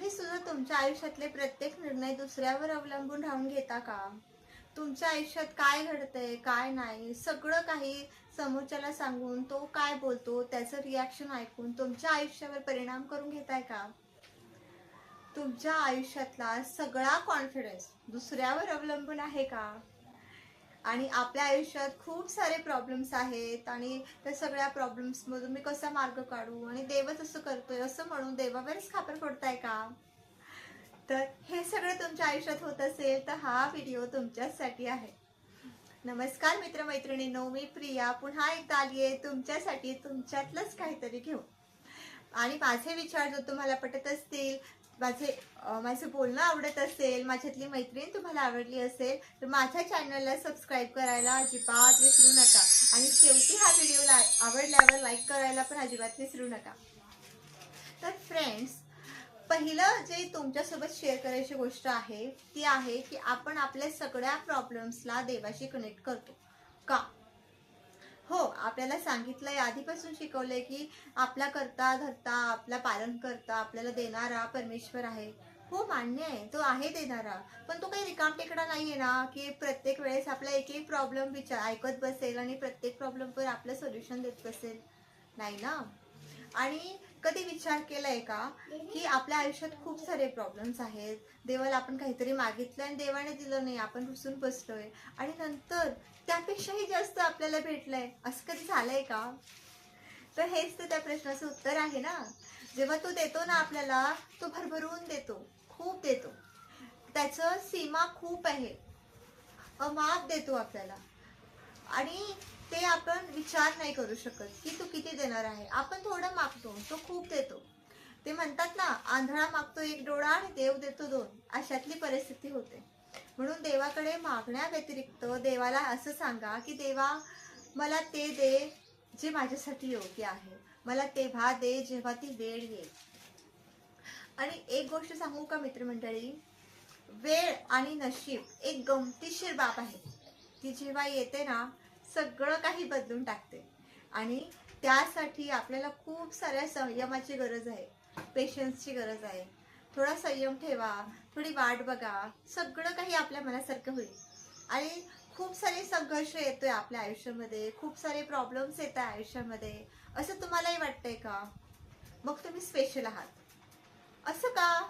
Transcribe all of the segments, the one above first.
तुम्ही सुद्धा तुमच्या आयुष्यातले प्रत्येक निर्णय दुसऱ्यावर अवलंबून राहून घेता का? तुमच्या आयुष्यात काय घडतंय, काय नाही, सगळं काही समोरच्याला सांगून तो काय बोलतो त्याचं रिॲक्शन ऐकून तुमच्या आयुष्यावर परिणाम करून घेताय का? तुमच्या आयुष्यातला सगळा कॉन्फिडन्स दुसऱ्यावर अवलंबून आहे का? आणि आपल्या आयुष्यात खूप सारे प्रॉब्लेम्स आहेत आणि त्या सगळ्या प्रॉब्लेम्समधून मी कसा मार्ग काढू आणि देवच असं करतोय असं म्हणून देवावरच खापर फोडताय का? तर हे सगळं तुमच्या आयुष्यात होत असेल तर हा व्हिडिओ तुमच्यासाठी आहे. नमस्कार मित्रमैत्रिणींनो, मी प्रिया पुन्हा एकदा आली आहे तुमच्यासाठी तुमच्यातलंच काहीतरी घेऊन. आणि माझे विचार जर तुम्हाला पटत असतील, माझं बोलणं आवडत असेल, माझ्यातली मैत्रीण तुम्हाला आवडली असेल तर माझ्या चॅनलला सबस्क्राईब करायला अजिबात विसरू नका. आणि शेवटी हा व्हिडिओ आवडल्यावर लाईक करायला पण अजिबात विसरू नका. तर फ्रेंड्स, पहिलं जे तुमच्यासोबत शेअर करायची गोष्ट आहे ती आहे की आपण आपल्या सगळ्या प्रॉब्लेम्सला देवाशी कनेक्ट करतो का? हो, आपल्याला सांगितलंय, आधीपासून शिकवलंय की आपला करता धरता, आपला पालन करता, आपल्याला देणारा परमेश्वर आहे. हो, मान्य आहे, तो आहे देणारा. पण तो काही रिकामटेकडा नाहीये ना की प्रत्येक वेळेस आपला एक एक प्रॉब्लेम ऐकत बसेल आणि प्रत्येक प्रॉब्लेमवर आपलं सोल्युशन देत बसेल. नाही ना. आणि कधी विचार केलाय का की आपल्या आयुष्यात खूप सारे प्रॉब्लेम्स आहेत, देवाला आपण काहीतरी मागितलं आणि देवाने दिलं नाही, आपण रुसून बसलोय आणि नंतर त्यापेक्षाही जास्त आपल्याला भेटलंय, असं कधी झालंय का? तर हेच तर त्या प्रश्नाचं उत्तर आहे ना. जेव्हा तो देतो ना आपल्याला, तो भरभरून देतो, खूप देतो, त्याचं सीमा खूप आहे, अमाप देतो आपल्याला. आणि ते आपण विचार नाही करू शकत की तू किती देणार आहे. आपण थोडं मागतो, तो खूप देतो. ते म्हणतात ना, आंधळा मागतो एक डोळा आणि देव देतो दोन, अशातली परिस्थिती होते. म्हणून देवाकडे मागण्या व्यतिरिक्त देवाला असं सांगा की देवा, मला ते दे जे माझ्यासाठी योग्य आहे, मला तेव्हा दे जेव्हा ती वेळ येईल. आणि एक गोष्ट सांगू का मित्रमंडळी, वेळ आणि नशीब एक गमतीशीर बाब आहे. ती जेव्हा येते ना, सगळं काही बदलून टाकते. आणि त्यासाठी आपल्याला खूप साऱ्या संयमाची गरज आहे, पेशन्सची गरज आहे. थोडा संयम ठेवा, थोडी वाट बघा, सगळं काही आपल्या मनासारखं होईल. आणि खूप सारे संघर्ष येतोय आपल्या आयुष्यामध्ये, खूप सारे प्रॉब्लेम्स येत आहे आयुष्यामध्ये, असं तुम्हालाही वाटतंय का? मग तुम्ही स्पेशल आहात. असं का?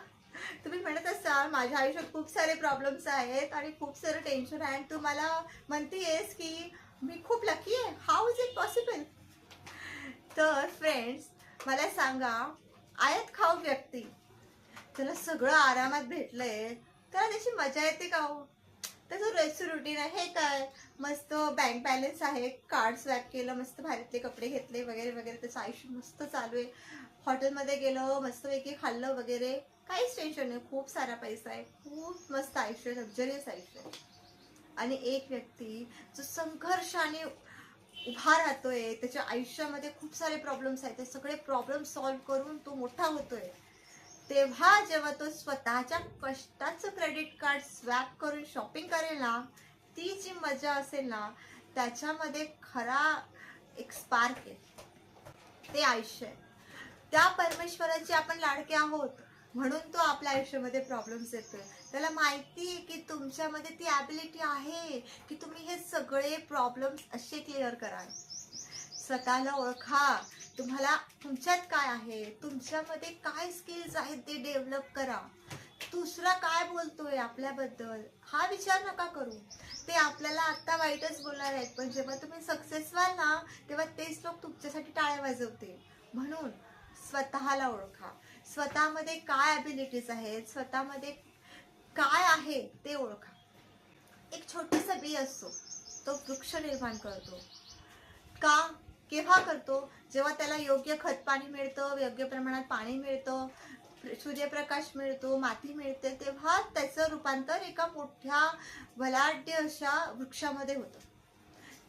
तुम्ही म्हणत असाल माझ्या आयुष्यात खूप सारे प्रॉब्लेम्स आहेत आणि खूप सारं टेन्शन आहे आणि तू मला म्हणतेस की मी खूप लकी आहे, हाऊ इज इट पॉसिबल? तर फ्रेंड्स, मला सांगा, आयत खाऊ व्यक्ती त्याला सगळं आरामात भेटलंय, त्याला त्याची मजा येते का हो? त्याचं रोजचं रुटीन आहे, हे काय मस्त बँक बॅलन्स आहे, कार्ड स्वॅप केलं, मस्त भारीतले कपडे घेतले वगैरे वगैरे, त्याचं आयुष्य मस्त चालू आहे. हॉटेलमध्ये गेलो, मस्तपैकी खाल्लं वगैरे, काहीच टेन्शन नाही, खूप सारा पैसा आहे, खूप मस्त आयुष्य, लक्झरियस आयुष्य आहे. आणि एक व्यक्ती जो संघर्षाने उभा राहतोय, त्याच्या आयुष्यामध्ये खूप सारे प्रॉब्लेम्स आहेत, ते सगळे प्रॉब्लेम सॉल्व्ह करून तो मोठा होतोय, तेव्हा जेव्हा तो स्वतःच्या कष्टाचं क्रेडिट कार्ड स्वॅप करून शॉपिंग करेल ना, ती जी मजा असेल ना, त्याच्यामध्ये खरा एक स्पार्क आहे, ते आयुष्य आहे. त्या परमेश्वराचे आपण लाडके आहोत म्हणून तो आपल्या आयुष्यामध्ये प्रॉब्लेम्स येतोय. त्याला माहिती आहे की तुमच्यामध्ये ती ॲबिलिटी आहे की तुम्ही हे सगळे प्रॉब्लेम्स असे क्लिअर कराल. स्वतःला ओळखा, तुम्हाला तुमच्यात काय आहे, तुमच्यामध्ये काय स्किल्स आहेत ते डेव्हलप करा. दुसरा काय बोलतोय आपल्याबद्दल हा विचार नका करू. ते आपल्याला आता वाईटच बोलणार आहेत, पण जेव्हा तुम्ही सक्सेस व्हाल ना, तेव्हा तेच लोक तुमच्यासाठी टाळ्या वाजवतील. म्हणून स्वतःला ओळखा, स्वतःमध्ये काय ॲबिलिटीज आहेत, स्वतःमध्ये काय आहे ते ओळखा. एक छोटासा बी असतो, तो वृक्ष निर्माण करतो का? केव्हा करतो? जेव्हा त्याला योग्य खत पाणी मिळतं, योग्य प्रमाणात पाणी मिळतं, सूर्यप्रकाश मिळतो, माती मिळते, तेव्हा त्याचं रूपांतर एका मोठ्या बलाढ्य अशा वृक्षामध्ये होतं.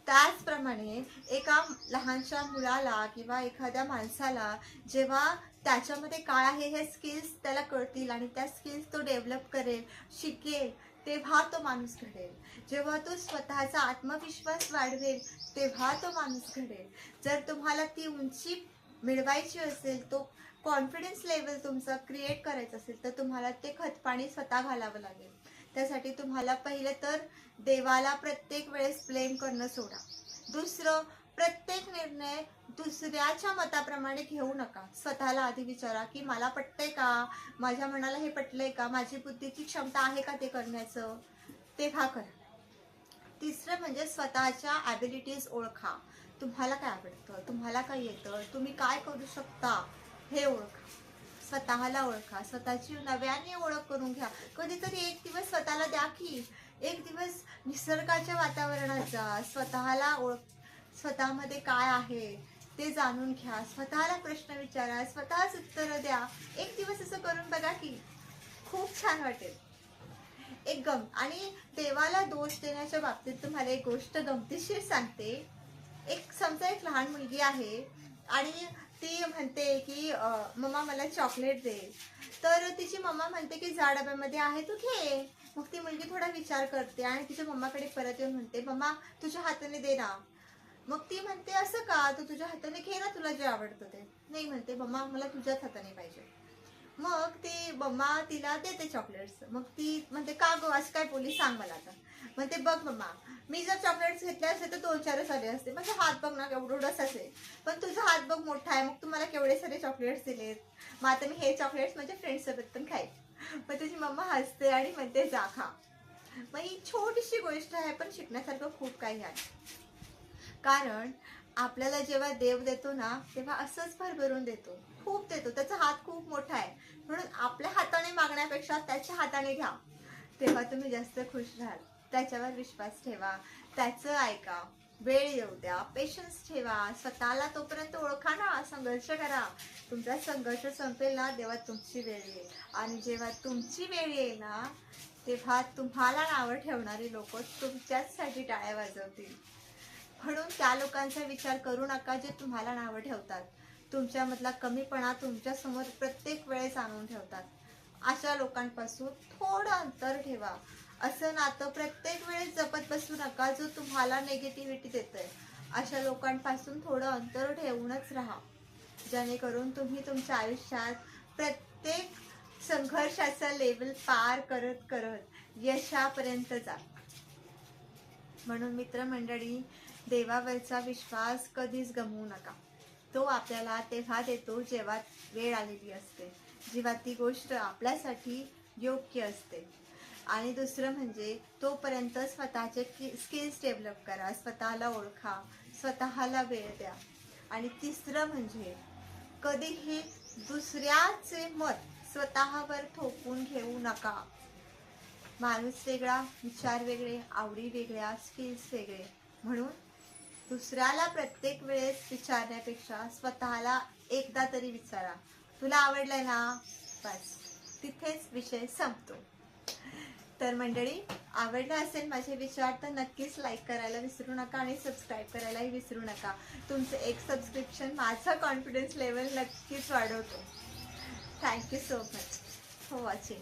त्याचप्रमाणे एका लहानशा मुलाला किंवा एखाद्या माणसाला जेव्हा त्याच्यामध्ये काय आहे हे स्किल्स त्याला कळतील आणि त्या स्किल्स तो डेव्हलप करेल, शिकेल, तेव्हा तो माणूस घडेल. जेव्हा तो स्वतःचा आत्मविश्वास वाढवेल, तेव्हा तो माणूस घडेल. जर तुम्हाला ती उंची मिळवायची असेल, तो कॉन्फिडन्स लेवल तुमचं क्रिएट करायचं असेल तर तुम्हाला ते खतपाणी स्वतः घालावं लागेल. त्यासाठी तुम्हाला पहिले तर देवाला प्रत्येक वेळेस ब्लेम करणं सोडा. दुसरं, प्रत्येक निर्णय दुसऱ्याच्या मताप्रमाणे घेऊ नका. स्वतःला आधी विचारा की मला पटतंय का, माझ्या मनाला हे पटलंय का, माझी बुद्धीची क्षमता आहे का ते करण्याचं, तेव्हा करा. तिसरं म्हणजे स्वतःच्या ॲबिलिटीज ओळखा. तुम्हाला काय आवडतं, तुम्हाला काय येतं, तुम्ही काय करू शकता हे ओळखा. स्वतःला ओळखा, स्वतःची नव्याने ओळख करून घ्या. कधीतरी एक दिवस स्वतःला द्या की, एक दिवस निसर्गाच्या वातावरणात जा, स्वतःला स्वतःमध्ये काय आहे ते जाणून घ्या, स्वतःला प्रश्न विचारा, स्वतःच उत्तरं द्या. एक दिवस असं करून बघा की खूप छान वाटेल. आणि देवाला दोष देण्याच्या बाबतीत तुम्हाला एक गोष्ट गमतीशीर सांगते. समजा एक लहान मुलगी आहे आणि ती म्हणते की मम्मा मला चॉकलेट दे. तर तिची मम्मा म्हणते की जा डब्यामध्ये आहे तू घे. मग ती मुलगी थोडा विचार करते आणि तिच्या मम्माकडे परत येऊन म्हणते मम्मा तुझ्या हाताने दे ना. मग ती म्हणते असं का, तू तुझ्या हाताने घे ना, तुला जे आवडतं ते. नाही म्हणते मम्मा मला तुझ्याच हाताने पाहिजे. मग ती मम्मा तिला देते चॉकलेट्स. मग ती म्हणते का गं असं काय बोलली सांग मला आता. म्हणते बघ मम्मा मी जर चॉकलेट्स घेतले असते तर 2-4 आले असते. माझा हात बघ ना एवढंच असेल, पण तुझा हात बघ मोठा आहे, मग तू मला केवढे सारे चॉकलेट्स दिलेत. मग आता मी हे चॉकलेट्स माझ्या फ्रेंड्ससोबत पण खाईन. मग तुझी मम्मा हसते आणि म्हणते जा खा. मग ही छोटीशी गोष्ट आहे पण शिकण्यासारखं खूप काही आहे. कारण आपल्याला जेव्हा देव देतो ना तेव्हा असंच भरभरून देतो, खूप देतो. त्याचा हात खूप मोठा आहे, म्हणून आपल्या हाताने मागण्यापेक्षा त्याच्या हाताने घ्या, तेव्हा तुम्ही जास्त खुश राहाल. त्याच्यावर विश्वास ठेवा, त्याचं ऐका, वेळ येऊ द्या, पेशन्स ठेवा, स्वतःला तोपर्यंत ओळखा ना, संघर्ष करा. तुमचा संघर्ष संपेल ना तेव्हा तुमची वेळ येईल. आणि जेव्हा तुमची वेळ येईल ना तेव्हा तुम्हाला नावं ठेवणारी लोक तुमच्याचसाठी टाळ्या वाजवतील. म्हणून त्या लोकांचा विचार करू नका जे तुम्हाला नावं ठेवतात, तुमच्यामधला कमीपणा तुमच्या समोर प्रत्येक वेळेस आणून ठेवतात. अशा लोकांपासून थोडं अंतर ठेवा. असं नातं प्रत्येक वेळेस जपत बसू नका जो तुम्हाला नेगेटिव्हिटी देतोय. अशा लोकांपासून थोडं अंतर ठेवूनच राहा, जेणेकरून तुम्ही तुमच्या आयुष्यात प्रत्येक संघर्षाचा लेवल पार करत करत यशापर्यंत जा. म्हणून मित्रमंडळी, देवावरचा विश्वास कधीच गमवू नका. तो आपल्याला तेव्हा देतो जेव्हा वेळ आलेली असते, जेव्हा ती गोष्ट आपल्यासाठी योग्य असते. आणि दुसरं म्हणजे तोपर्यंत स्वतःचे स्किल्स डेव्हलप करा, स्वतःला ओळखा, स्वतःला वेळ द्या. आणि तिसरं म्हणजे कधीही दुसऱ्याचे मत स्वतःवर थोपवून घेऊ नका. माणूस वेगळा, विचार वेगळे, आवडी वेगळ्या, स्किल्स वेगळे. म्हणून दुसऱ्याला प्रत्येक वेळेस विचारण्यापेक्षा स्वतःला एकदा तरी विचारा, तुला आवडलंय ना, बस तिथेच विषय संपतो. तर मंडळी, आवडलं असेल माझे विचार तर नक्कीच लाईक करायला विसरू नका आणि सबस्क्राईब करायलाही विसरू नका. तुमचं एक सबस्क्रिप्शन माझा कॉन्फिडन्स लेवल नक्कीच वाढवतो. Thank you so much for watching.